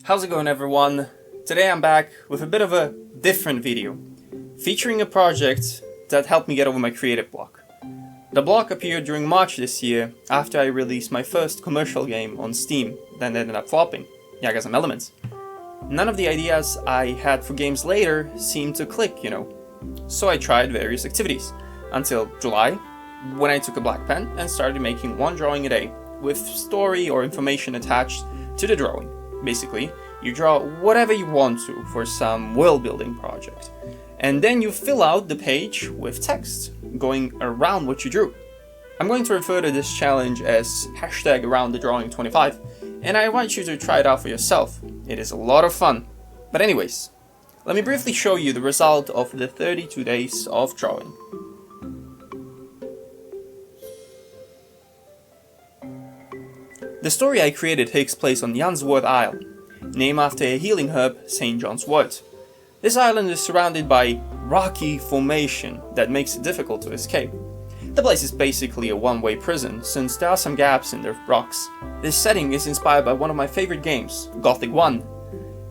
How's it going, everyone? Today I'm back with a bit of a different video, featuring a project that helped me get over my creative block. The block appeared during March this year after I released my first commercial game on Steam that ended up flopping, Yagazem Elements. None of the ideas I had for games later seemed to click, so I tried various activities, until July, when I took a black pen and started making one drawing a day, with story or information attached to the drawing. Basically, you draw whatever you want to for some world-building project, and then you fill out the page with text, going around what you drew. I'm going to refer to this challenge as #AroundTheDrawing25, and I want you to try it out for yourself. It is a lot of fun. But anyways, let me briefly show you the result of the 32 days of drawing. The story I created takes place on Jan's Wort Isle, named after a healing herb, St. John's Wort. This island is surrounded by rocky formation that makes it difficult to escape. The place is basically a one-way prison, since there are some gaps in the rocks. This setting is inspired by one of my favorite games, Gothic 1,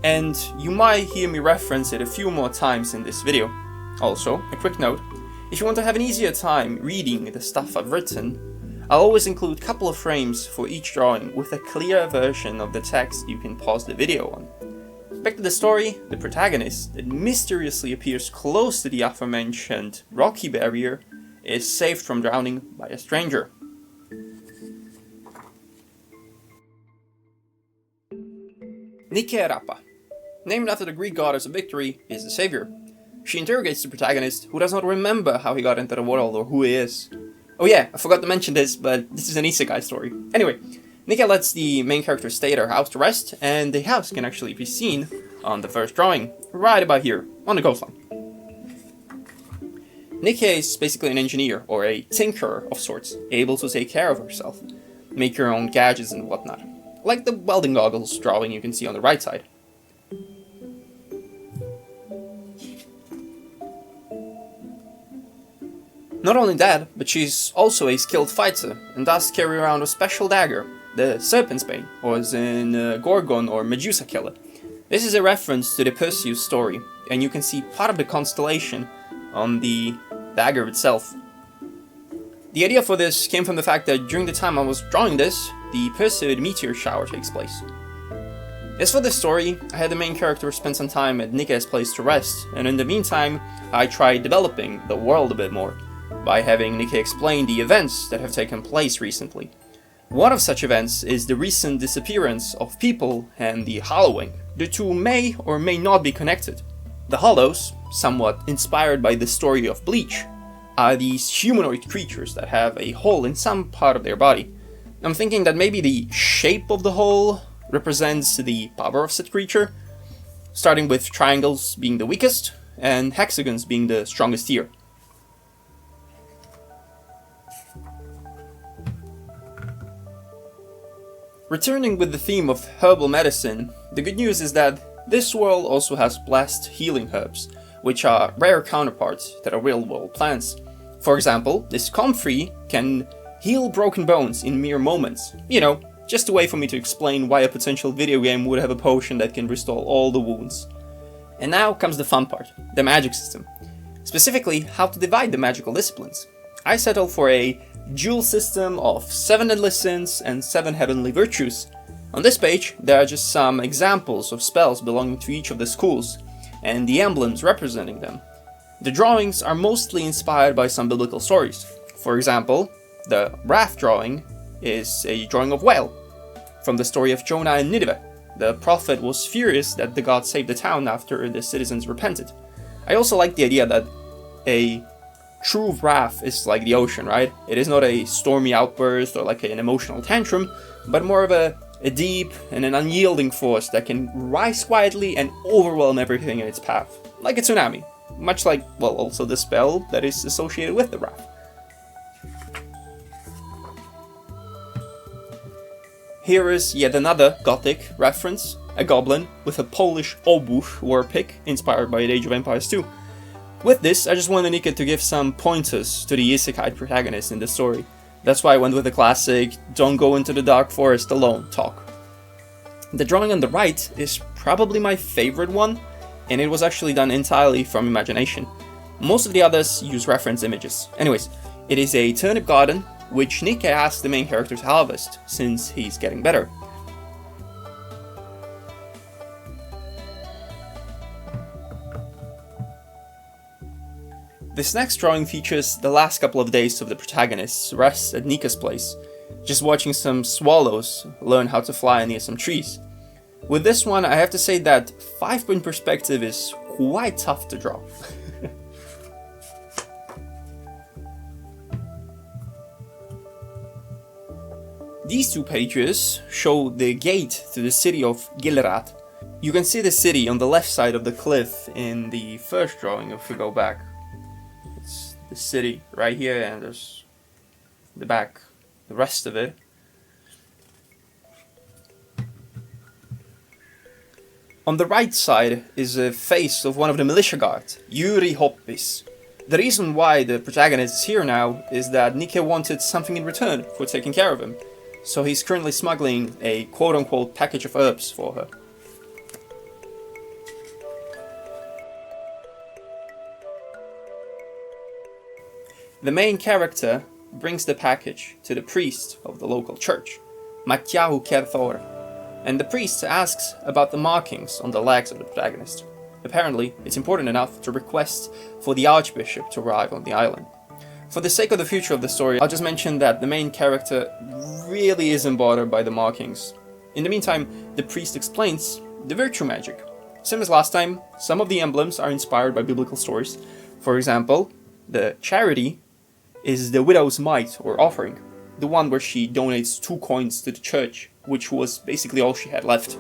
and you might hear me reference it a few more times in this video. Also, a quick note, if you want to have an easier time reading the stuff I've written, I'll always include a couple of frames for each drawing with a clear version of the text you can pause the video on. Back to the story, the protagonist, that mysteriously appears close to the aforementioned rocky barrier, is saved from drowning by a stranger. Nikerapa, named after the Greek goddess of victory, is the savior. She interrogates the protagonist, who does not remember how he got into the world or who he is. Oh yeah, I forgot to mention this, but this is an isekai story. Anyway, Nika lets the main character stay at her house to rest, and the house can actually be seen on the first drawing, right about here, on the coastline. Nika is basically an engineer, or a tinkerer of sorts, able to take care of herself, make her own gadgets and whatnot, like the welding goggles drawing you can see on the right side. Not only that, but she's also a skilled fighter, and does carry around a special dagger, the Serpent's Bane, or as in Gorgon or Medusa Killer. This is a reference to the Perseus story, and you can see part of the constellation on the dagger itself. The idea for this came from the fact that during the time I was drawing this, the Perseid meteor shower takes place. As for the story, I had the main character spend some time at Nika's place to rest, and in the meantime, I tried developing the world a bit more, by having Nika explain the events that have taken place recently. One of such events is the recent disappearance of people and the Hollowing. The two may or may not be connected. The Hollows, somewhat inspired by the story of Bleach, are these humanoid creatures that have a hole in some part of their body. I'm thinking that maybe the shape of the hole represents the power of said creature, starting with triangles being the weakest and hexagons being the strongest here. Returning with the theme of herbal medicine, the good news is that this world also has blessed healing herbs, which are rare counterparts that are real-world plants. For example, this comfrey can heal broken bones in mere moments. Just a way for me to explain why a potential video game would have a potion that can restore all the wounds. And now comes the fun part, the magic system. Specifically, how to divide the magical disciplines. I settled for a dual system of 7 deadly sins and 7 heavenly virtues. On this page, there are just some examples of spells belonging to each of the schools, and the emblems representing them. The drawings are mostly inspired by some biblical stories. For example, the raft drawing is a drawing of whale, from the story of Jonah and Nineveh. The prophet was furious that the god saved the town after the citizens repented. I also like the idea that a true wrath is like the ocean, right? It is not a stormy outburst or like an emotional tantrum, but more of a deep and an unyielding force that can rise quietly and overwhelm everything in its path, like a tsunami, much like, also the spell that is associated with the wrath. Here is yet another Gothic reference, a goblin with a Polish obuch war pick, inspired by Age of Empires 2. With this, I just wanted Nika to give some pointers to the isekai protagonist in the story. That's why I went with the classic, don't go into the dark forest alone talk. The drawing on the right is probably my favorite one, and it was actually done entirely from imagination. Most of the others use reference images. Anyways, it is a turnip garden, which Nikke asks the main character to harvest, since he's getting better. This next drawing features the last couple of days of the protagonist's rest at Nikke's place, just watching some swallows learn how to fly near some trees. With this one, I have to say that 5-point perspective is quite tough to draw. These two pages show the gate to the city of Gilrad. You can see the city on the left side of the cliff in the first drawing if we go back. It's the city right here, and there's the back, the rest of it. On the right side is a face of one of the militia guards, Yuri Hoppis. The reason why the protagonist is here now is that Nikke wanted something in return for taking care of him, so he's currently smuggling a quote-unquote package of herbs for her. The main character brings the package to the priest of the local church, Matjahu Kerthor, and the priest asks about the markings on the legs of the protagonist. Apparently, it's important enough to request for the archbishop to arrive on the island. For the sake of the future of the story, I'll just mention that the main character really isn't bothered by the markings. In the meantime, the priest explains the virtue magic. Same as last time, some of the emblems are inspired by biblical stories. For example, the charity is the widow's mite or offering, the one where she donates 2 coins to the church, which was basically all she had left.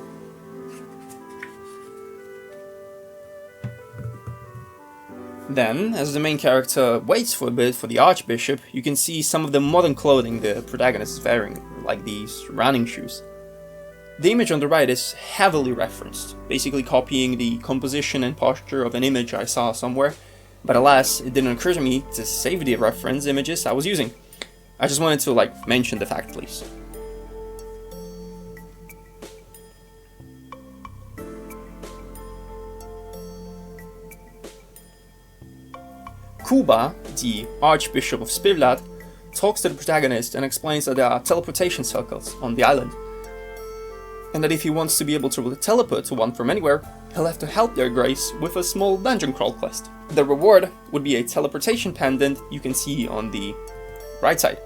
Then, as the main character waits for a bit for the archbishop, you can see some of the modern clothing the protagonist is wearing, like these running shoes. The image on the right is heavily referenced, basically copying the composition and posture of an image I saw somewhere, but alas, it didn't occur to me to save the reference images I was using. I just wanted to mention the fact, please. Kuba, the Archbishop of Spivlad, talks to the protagonist and explains that there are teleportation circles on the island, and that if he wants to be able to teleport to one from anywhere, he'll have to help their grace with a small dungeon crawl quest. The reward would be a teleportation pendant you can see on the right side.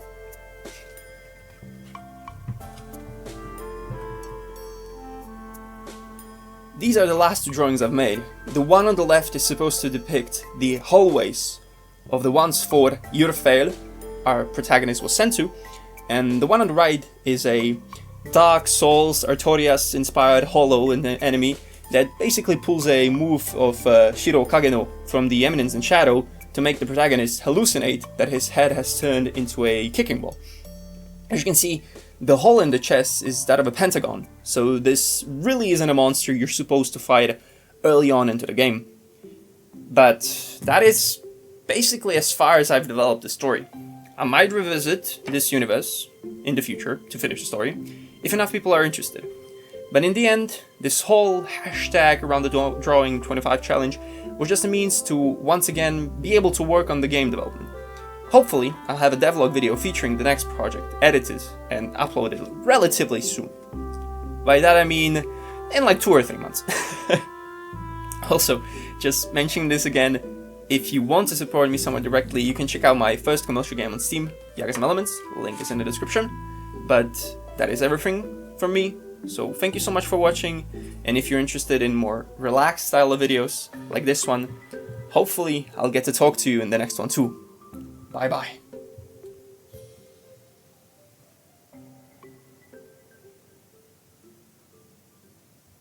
These are the last 2 drawings I've made. The one on the left is supposed to depict the hallways of the once fort Yrfeil our protagonist was sent to, and the one on the right is a Dark Souls Artorias inspired hollow enemy that basically pulls a move of Shiro Kageno from the Eminence in Shadow to make the protagonist hallucinate that his head has turned into a kicking ball. As you can see, the hole in the chest is that of a pentagon, so this really isn't a monster you're supposed to fight early on into the game. But that is basically as far as I've developed the story. I might revisit this universe in the future to finish the story, if enough people are interested. But in the end, this whole hashtag around the Drawing 25 challenge was just a means to once again be able to work on the game development. Hopefully, I'll have a devlog video featuring the next project edited and uploaded relatively soon. By that I mean in like 2 or 3 months. Also, just mentioning this again, if you want to support me somewhat directly, you can check out my first commercial game on Steam, Yagazem Elements, link is in the description. But that is everything from me, so thank you so much for watching, and if you're interested in more relaxed style of videos like this one, hopefully I'll get to talk to you in the next one too. Bye bye.